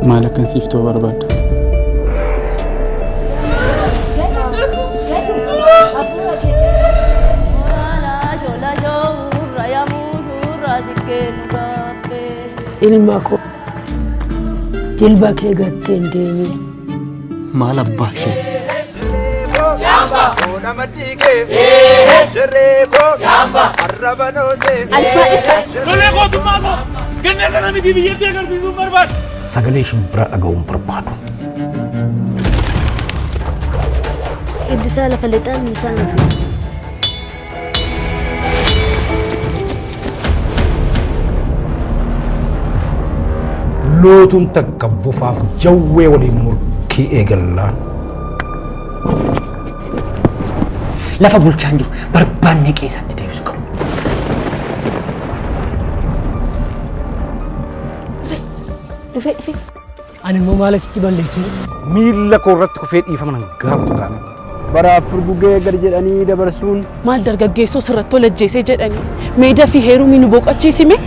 Maal akkan siif ta'uu barbaadda? Ilma koo jilba kee gattee hin deemee. Maal abbaa ishee? Sagalee shimbira dhaga'uun barbaadu. Iddisaa lafa lixaan isaan Lootuun takka bofaaf jawwee waliin murkii eegallaa. Lafa bulchaan jiru barbaannee keessatti deebisu qabu. Dhufe. Ani immoo maal asitti balleessine? Miilla koo irratti kufee dhiifaman gaafatu taane. Baraaf furgugee gad jedhanii dabarsuun maal dargaggeessoo sirratti ol ajjeesee jedhanii meedaa fi heerumii nu boqochiisime.